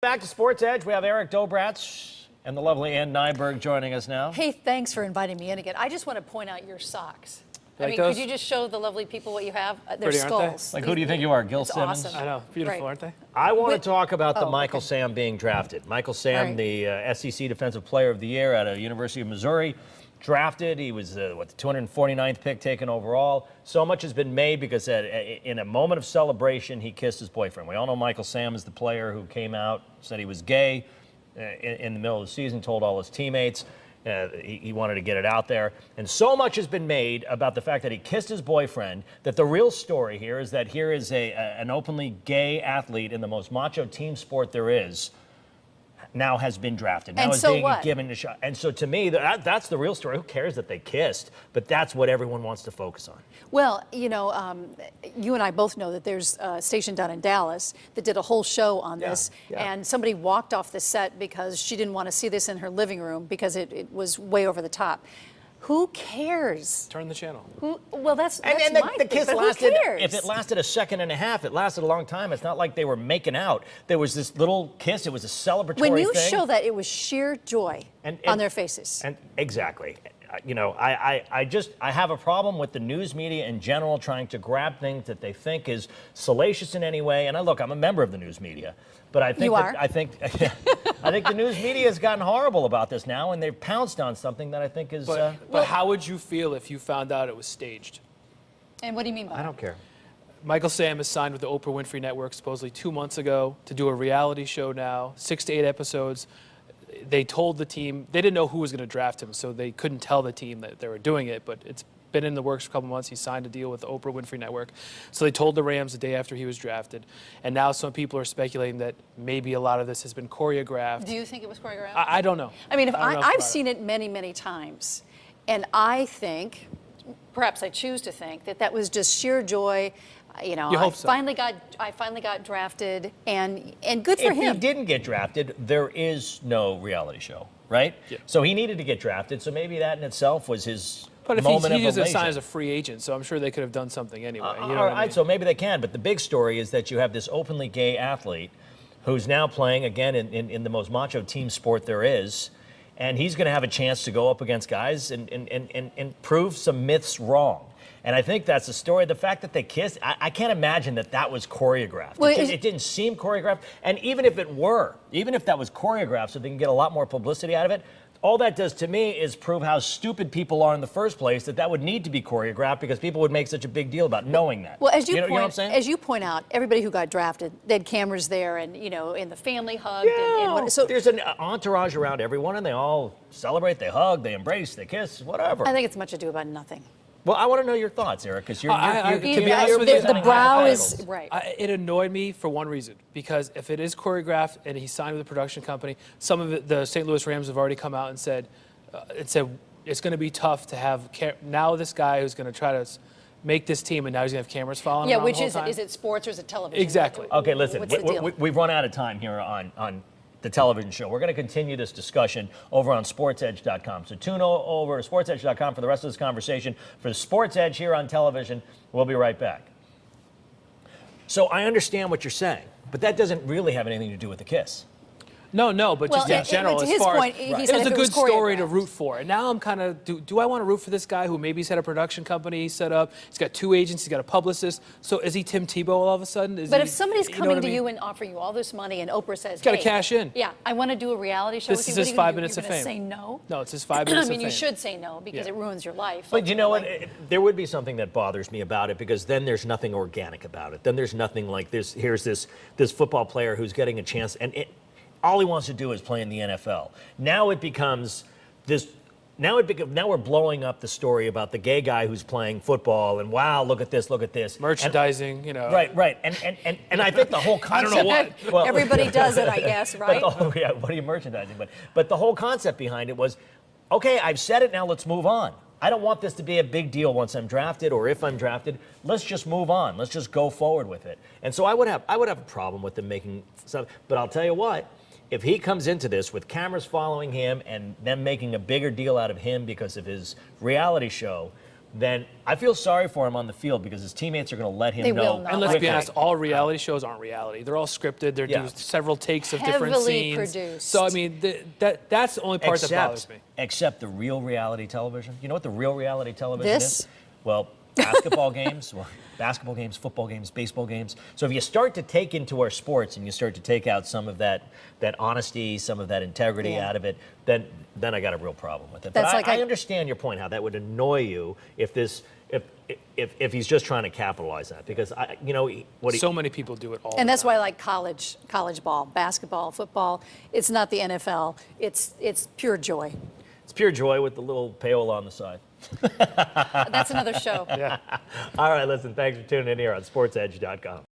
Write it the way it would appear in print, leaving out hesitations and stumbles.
back to Sports Edge. We have Eric Dobratz and the lovely Ann Nyberg joining us now. Hey, thanks for inviting me in again. I just want to point out your socks. Like could those? you just show the lovely people what you have? They're Pretty, aren't they? skulls. Like, who do you think you are, Gil It's Simmons? awesome. I know, beautiful, Right. aren't they? I want Wait- to talk about the Oh, Michael okay. Sam being drafted. Michael Sam, Right. the SEC Defensive Player of the Year out of University of Missouri, drafted. He was, the 249th pick taken overall. So much has been made because in a moment of celebration, he kissed his boyfriend. We all know Michael Sam is the player who came out, said he was gay in the middle of the season, told all his teammates. He wanted to get it out there. And so much has been made about the fact that he kissed his boyfriend that the real story here is that here is an openly gay athlete in the most macho team sport there is now has been drafted. Now And is so being what? given a shot. And so to me, that's the real story. Who cares that they kissed? But that's what everyone wants to focus on. Well, you and I both know that there's a station down in Dallas that did a whole show on this, yeah. and somebody walked off the set because she didn't want to see this in her living room because it was way over the top. Who cares? Turn the channel. Well, that's And my the thing, kiss but lasted, who cares? if it lasted a second and a half, it lasted a long time. It's not like they were making out. There was this little kiss. It was a celebratory when you thing. show that, it was sheer joy And- on their faces. And exactly. I have a problem with the news media in general trying to grab things that they think is salacious in any way. And I'm a member of the news media, but I think You are? I think the news media has gotten horrible about this now, and they've pounced on something that I think is. But how would you feel if you found out it was staged? And what do you mean by that? I don't care. Michael Sam is signed with the Oprah Winfrey Network supposedly 2 months ago to do a reality show now, 6 to 8 episodes. They told the team, they didn't know who was going to draft him, so they couldn't tell the team that they were doing it, but it's been in the works for a couple months. He signed a deal with the Oprah Winfrey Network. So they told the Rams the day after he was drafted. And now some people are speculating that maybe a lot of this has been choreographed. Do you think it was choreographed? I don't know. I mean, I don't know I've about seen it many, many times, and I think, perhaps I choose to think, that was just sheer joy. You I hope so. finally got drafted, and good for If him. he didn't get drafted, there is no reality show, right? Yeah. So he needed to get drafted. So maybe that in itself was his But if moment he of was elation. signed as a free agent, so I'm sure they could have done something anyway. You know All what I right, mean? so maybe they can. But the big story is that you have this openly gay athlete who's now playing, again, in the most macho team sport there is. And he's going to have a chance to go up against guys and prove some myths wrong. And I think that's the story. The fact that they kissed, I can't imagine that was choreographed. Well, It didn't seem choreographed. And even if it were, even if that was choreographed so they can get a lot more publicity out of it, all that does to me is prove how stupid people are in the first place, that would need to be choreographed because people would make such a big deal about knowing that. Well, as you, know point, what I'm saying? as you point out, everybody who got drafted, they had cameras there, and and the family hugged. Yeah, So there's an entourage around everyone, and they all celebrate, they hug, they embrace, they kiss, whatever. I think it's much ado about nothing. Well, I want to know your thoughts, Eric, because you're to be you're honest with you, presenting the brow is hypotheticals. right. It annoyed me for one reason, because if it is choreographed and he signed with a production company, some of the St. Louis Rams have already come out and said, it's going to be tough to have now this guy who's going to try to make this team, and now he's going to have cameras following him around Which the whole is it? time. Is it sports or is it television? Exactly. Okay, listen, What's the deal? we've run out of time here on the television show. We're going to continue this discussion over on SportsEdge.com. So tune over to SportsEdge.com for the rest of this conversation. For the Sports Edge here on television, we'll be right back. So I understand what you're saying, but that doesn't really have anything to do with the kiss. No, but Well, just in general, to as his far point, as he it said was if a it was good story to choreographed. root for. And now I'm kind of, do I want to root for this guy who maybe he's had a production company he set up? He's got 2 agents, he's got a publicist. So is he Tim Tebow all of a sudden? But if somebody's know coming what I to mean? you and offering you all this money, and Oprah says, gotta "Hey, cash in. Yeah, I want to do a reality show This with is you." his What are 5 you minutes of gonna fame. Say no. No, it's his 5 minutes I mean, of you fame. should say no because Yeah. it ruins your life. But you know what? ultimately. There would be something that bothers me about it because then there's nothing organic about it. Then there's nothing like this. Here's this football player who's getting a chance, and all he wants to do is play in the NFL. Now it becomes this. Now we're blowing up the story about the gay guy who's playing football, and wow, look at this, look at this. Merchandising, you know. And, right, and I think the whole concept. don't know what. Well, Everybody does it, I guess, right? yeah, what are you merchandising? But the whole concept behind it was, okay, I've said it now. Let's move on. I don't want this to be a big deal once I'm drafted or if I'm drafted. Let's just move on. Let's just go forward with it. And so I would have a problem with them making stuff. But I'll tell you what. If he comes into this with cameras following him and them making a bigger deal out of him because of his reality show, then I feel sorry for him on the field because his teammates are going to let him They know. will not. And let's be Okay. honest, all reality shows aren't reality. They're all scripted. They're Yeah. doing several takes of different Heavily scenes. produced. So I mean, that's the only part that bothers me. Except the real reality television. You know what the real reality television This? is? Well, basketball games, football games, baseball games. So if you start to take into our sports and you start to take out some of that honesty, some of that integrity Yeah. out of it, then I got a real problem with it. That's But like I I- understand your point, how that would annoy you if if he's just trying to capitalize on it, because So many people do it all. And the that's time. why I like college ball, basketball, football. It's not the NFL. It's pure joy. it's pure joy with the little payola on the side. That's another show. All right, listen, thanks for tuning in here on SportsEdge.com.